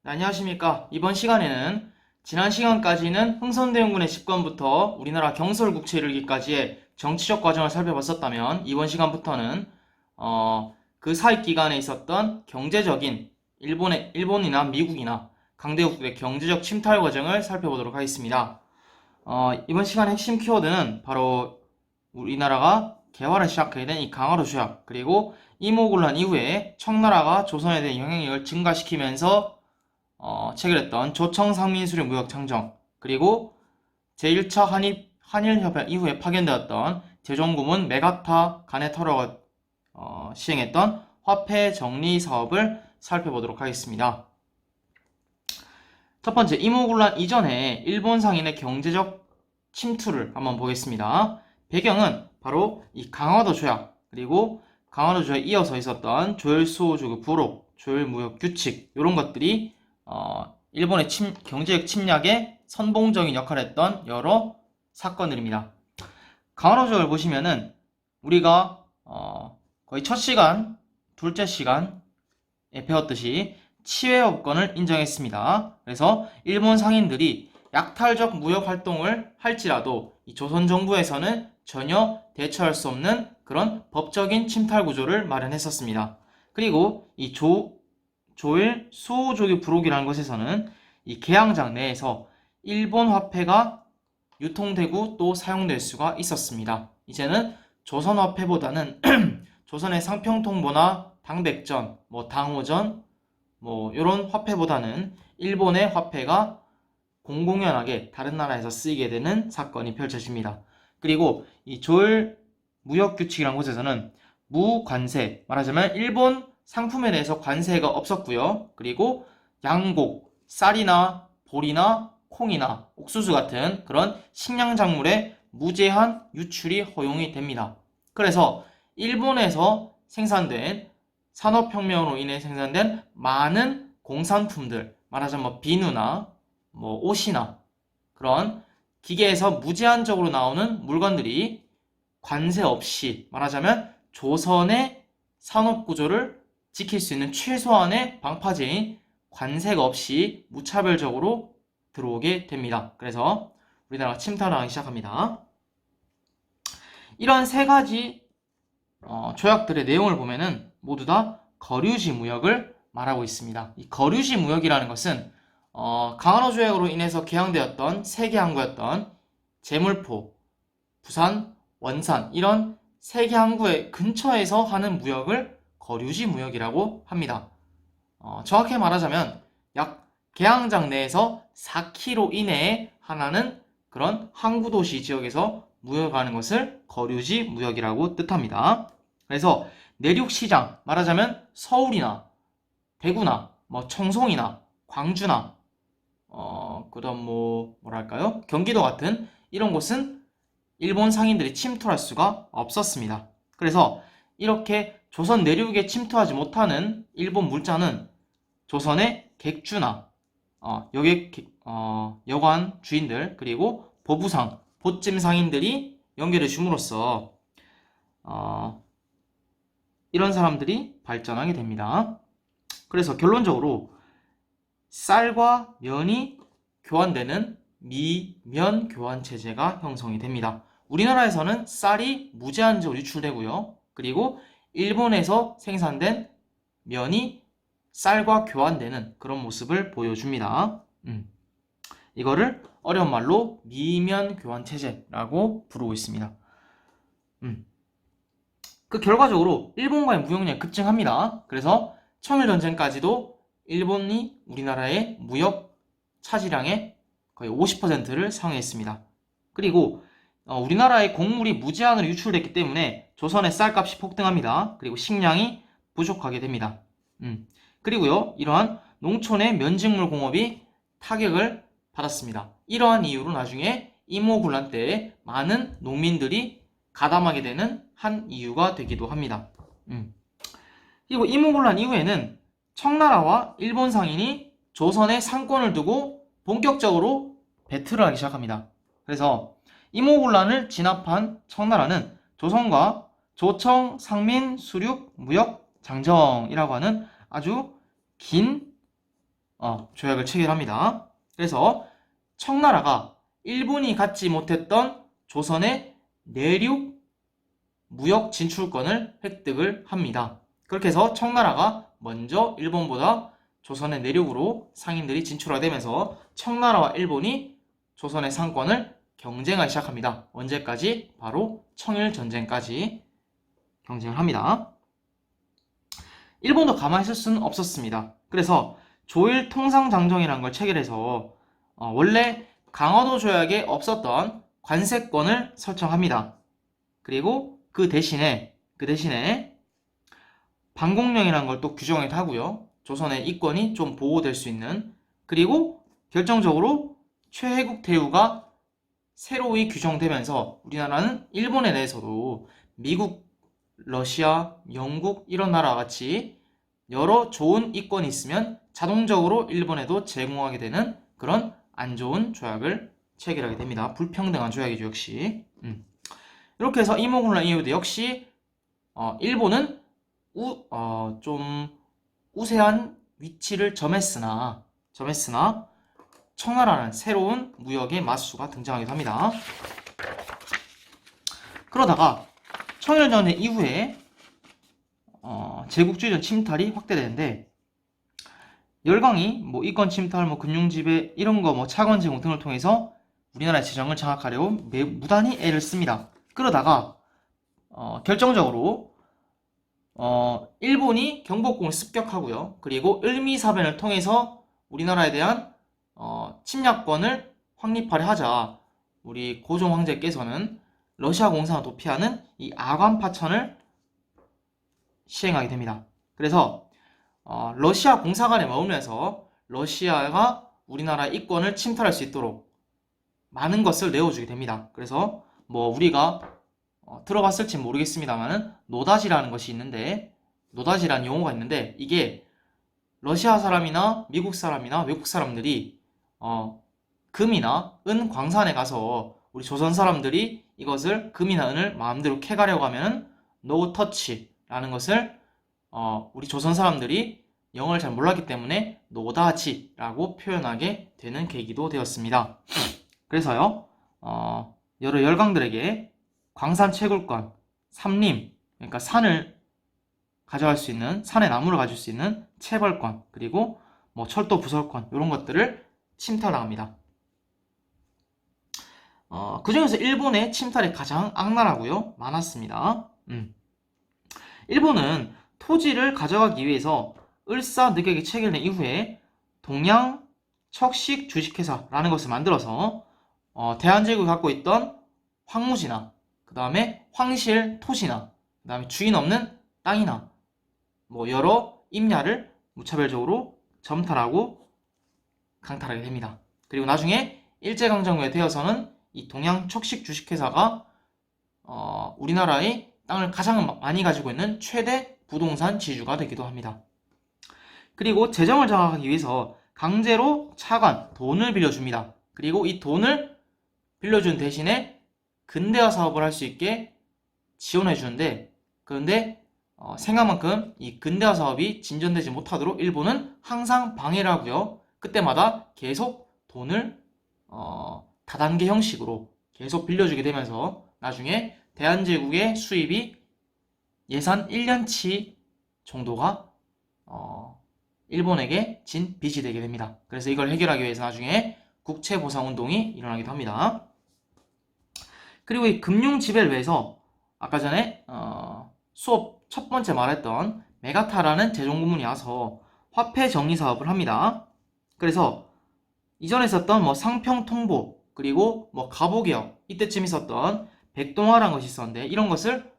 네, 안녕하십니까. 이번 시간에는 지난 시간까지는 흥선대원군의 집권부터 우리나라 경설국채에 이르기까지의 정치적 과정을 살펴봤었다면 이번 시간부터는 그 사이 기간에 있었던 경제적인 일본이나 미국이나 강대국의 경제적 침탈 과정을 살펴보도록 하겠습니다. 이번 시간의 핵심 키워드는 바로 우리나라가 개화를 시작하게 된 이 강화도 조약, 그리고 이모군란 이후에 청나라가 조선에 대한 영향력을 증가시키면서 체결했던 조청상민수령 무역 창정, 그리고 제1차 한일협약 이후에 파견되었던 제종고문 메가타 가네타로가 시행했던 화폐 정리 사업을 살펴보도록 하겠습니다. 첫 번째, 이모군란 이전에 일본 상인의 경제적 침투를 한번 보겠습니다. 배경은 바로 이 강화도 조약, 그리고 강화도 조약에 이어서 있었던 조일수호조국 부록, 조일무역 규칙, 이런 것들이 일본의 경제적 침략에 선봉적인 역할을 했던 여러 사건들입니다. 강화도 조약을 보시면은 우리가 거의 첫 시간, 둘째 시간에 배웠듯이 치외업권을 인정했습니다. 그래서 일본 상인들이 약탈적 무역 활동을 할지라도 이 조선 정부에서는 전혀 대처할 수 없는 그런 법적인 침탈 구조를 마련했었습니다. 그리고 이 조일 수호조기 부록이라는 것에서는 이 개항장 내에서 일본 화폐가 유통되고 또 사용될 수가 있었습니다. 이제는 조선 화폐보다는 조선의 상평통보나 당백전, 당호전, 이런 화폐보다는 일본의 화폐가 공공연하게 다른 나라에서 쓰이게 되는 사건이 펼쳐집니다. 그리고 이 조일 무역규칙이라는 곳에서는 무관세, 말하자면 일본 상품에 대해서 관세가 없었고요. 그리고 양곡, 쌀이나 보리나 콩이나 옥수수 같은 그런 식량작물의 무제한 유출이 허용이 됩니다. 그래서 일본에서 생산된 산업혁명으로 인해 생산된 많은 공산품들, 말하자면 비누나 옷이나 그런 기계에서 무제한적으로 나오는 물건들이 관세 없이, 말하자면 조선의 산업구조를 지킬 수 있는 최소한의 방파제인 관세가 없이 무차별적으로 들어오게 됩니다. 그래서 우리나라가 침탈을 하기 시작합니다. 이런 세 가지 조약들의 내용을 보면은 모두 다 거류지 무역을 말하고 있습니다. 이 거류지 무역이라는 것은 강한호 조약으로 인해서 개항되었던 세계 항구였던 제물포, 부산, 원산 이런 세계 항구의 근처에서 하는 무역을 거류지 무역이라고 합니다. 정확히 말하자면 약 개항장 내에서 4km 이내에 하나는 그런 항구도시 지역에서 무역하는 것을 거류지 무역이라고 뜻합니다. 그래서 내륙시장, 말하자면 서울이나 대구나 청송이나 광주나 그다음 뭐랄까요? 경기도 같은 이런 곳은 일본 상인들이 침투할 수가 없었습니다. 그래서 이렇게 조선 내륙에 침투하지 못하는 일본 물자는 조선의 객주나 여관 주인들, 그리고 보부상, 보찜 상인들이 연결해 줌으로써 이런 사람들이 발전하게 됩니다. 그래서 결론적으로 쌀과 면이 교환되는 미면 교환 체제가 형성이 됩니다. 우리나라에서는 쌀이 무제한적으로 유출되고요. 그리고 일본에서 생산된 면이 쌀과 교환되는 그런 모습을 보여줍니다. 이거를 어려운 말로 미면 교환 체제라고 부르고 있습니다. 그 결과적으로 일본과의 무역량이 급증합니다. 그래서 청일전쟁까지도 일본이 우리나라의 무역 차지량의 거의 50%를 상회했습니다. 그리고 우리나라의 곡물이 무제한으로 유출됐기 때문에 조선의 쌀값이 폭등합니다. 그리고 식량이 부족하게 됩니다. 그리고요, 이러한 농촌의 면직물 공업이 타격을 받았습니다. 이러한 이유로 나중에 이모군란 때에 많은 농민들이 가담하게 되는 한 이유가 되기도 합니다. 그리고 이모군란 이후에는 청나라와 일본 상인이 조선의 상권을 두고 본격적으로 배틀을 하기 시작합니다. 그래서 이모군란을 진압한 청나라는 조선과 조청, 상민, 수륙, 무역, 장정이라고 하는 아주 긴 조약을 체결합니다. 그래서 청나라가 일본이 갖지 못했던 조선의 내륙 무역 진출권을 획득을 합니다. 그렇게 해서 청나라가 먼저 일본보다 조선의 내륙으로 상인들이 진출하게 되면서 청나라와 일본이 조선의 상권을 경쟁하기 시작합니다. 언제까지? 바로 청일전쟁까지 경쟁을 합니다. 일본도 가만히 있을 수는 없었습니다. 그래서 조일통상장정이라는 걸 체결해서 원래 강화도 조약에 없었던 관세권을 설정합니다. 그리고 그 대신에 방공령이라는 걸 또 규정하기도 하고요. 조선의 이권이 좀 보호될 수 있는, 그리고 결정적으로 최혜국 대우가 새로이 규정되면서 우리나라는 일본에 대해서도 미국, 러시아, 영국 이런 나라와 같이 여러 좋은 이권이 있으면 자동적으로 일본에도 제공하게 되는 그런 안 좋은 조약을 체결하게 됩니다. 불평등한 조약이죠, 역시. 이렇게 해서 이모군란 이후도 역시 일본은 좀 우세한 위치를 점했으나 청나라는 새로운 무역의 맞수가 등장하기도 합니다. 그러다가 청일전쟁 이후에 제국주의적 침탈이 확대되는데, 열강이 이권 침탈, 금융지배 이런 거 차관 제공 등을 통해서 우리나라의 재정을 장악하려고 무단히 애를 씁니다. 그러다가 결정적으로 일본이 경복궁을 습격하고요. 그리고 을미사변을 통해서 우리나라에 대한 침략권을 확립하려 하자 우리 고종 황제께서는 러시아 공산을 도피하는 이 아관파천을 시행하게 됩니다. 그래서 러시아 공사관에 머물면서 러시아가 우리나라의 이권을 침탈할 수 있도록 많은 것을 내어주게 됩니다. 그래서 우리가 들어봤을지 모르겠습니다만은 노다지라는 것이 있는데, 노다지라는 용어가 있는데, 이게 러시아 사람이나 미국 사람이나 외국 사람들이 금이나 은 광산에 가서 우리 조선 사람들이 이것을 금이나 은을 마음대로 캐가려고 하면 no touch라는 것을 우리 조선 사람들이 영어를 잘 몰랐기 때문에 노다지라고 표현하게 되는 계기도 되었습니다. 그래서요, 여러 열강들에게 광산 채굴권, 삼림, 그러니까 산을 가져갈 수 있는, 산의 나무를 가질 수 있는 채벌권, 그리고 철도 부설권, 이런 것들을 침탈당합니다. 그 중에서 일본의 침탈이 가장 악랄하고요, 많았습니다. 일본은 토지를 가져가기 위해서 을사늑약이 체결된 이후에 동양 척식 주식회사라는 것을 만들어서 대한제국이 갖고 있던 황무지나, 그 다음에 황실 토지나, 그 다음에 주인 없는 땅이나 여러 임야를 무차별적으로 점탈하고 강탈하게 됩니다. 그리고 나중에 일제강점기에 되어서는 이 동양 척식 주식회사가 우리나라의 땅을 가장 많이 가지고 있는 최대 부동산 지주가 되기도 합니다. 그리고 재정을 장악하기 위해서 강제로 차관, 돈을 빌려줍니다. 그리고 이 돈을 빌려준 대신에 근대화 사업을 할 수 있게 지원해 주는데, 그런데 생각만큼 이 근대화 사업이 진전되지 못하도록 일본은 항상 방해를 하고요. 그때마다 계속 돈을 다단계 형식으로 계속 빌려주게 되면서 나중에 대한제국의 수입이 예산 1년치 정도가 일본에게 진 빚이 되게 됩니다. 그래서 이걸 해결하기 위해서 나중에 국채보상운동이 일어나기도 합니다. 그리고 이 금융지배를 위해서 아까 전에 수업 첫 번째 말했던 메가타라는 재정부문이 와서 화폐 정리 사업을 합니다. 그래서 이전에 있었던 상평통보, 그리고 가보개혁, 이때쯤 있었던 백동화라는 것이 있었는데, 이런 것을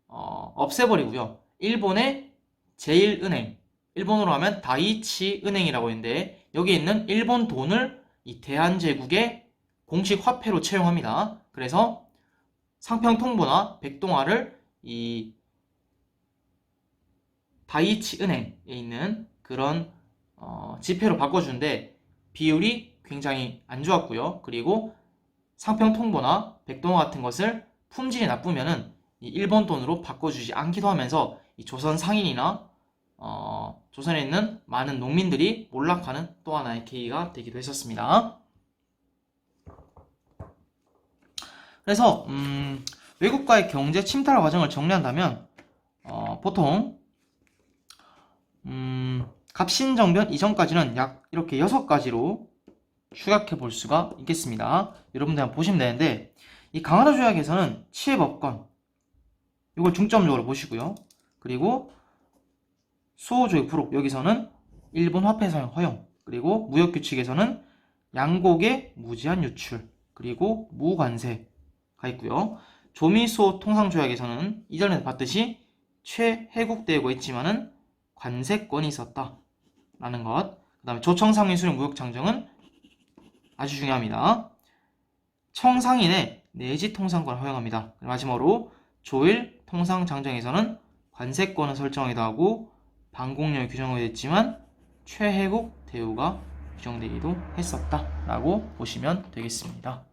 없애버리고요. 일본의 제1은행, 일본어로 하면 다이치 은행이라고 있는데, 여기에 있는 일본 돈을 이 대한제국의 공식 화폐로 채용합니다. 그래서 상평통보나 백동화를 이 다이치 은행에 있는 그런 지폐로 바꿔주는데 비율이 굉장히 안 좋았고요. 그리고 상평통보나 백동화 같은 것을 품질이 나쁘면은 이 일본 돈으로 바꿔주지 않기도 하면서 이 조선 상인이나 조선에 있는 많은 농민들이 몰락하는 또 하나의 계기가 되기도 했었습니다. 그래서 외국과의 경제 침탈 과정을 정리한다면 보통 갑신정변 이전까지는 약 이렇게 6가지로 축약해 볼 수가 있겠습니다. 여러분들 한번 보시면 되는데, 이 강화도 조약에서는 치해법권 이걸 중점적으로 보시고요. 그리고 수호조약 부록 여기서는 일본 화폐 사용 허용, 그리고 무역규칙에서는 양곡의 무제한 유출, 그리고 무관세가 있고요. 조미수호 통상조약에서는 이전에 봤듯이 최해국되고 있지만은 관세권이 있었다 라는 것. 그 다음에 조청상인 수령 무역장정은 아주 중요합니다. 청상인의 내지 통상권을 허용합니다. 마지막으로 조일 통상장정에서는 관세권을 설정하기도 하고 반공령이 규정하게 됐지만 최혜국 대우가 규정되기도 했었다 라고 보시면 되겠습니다.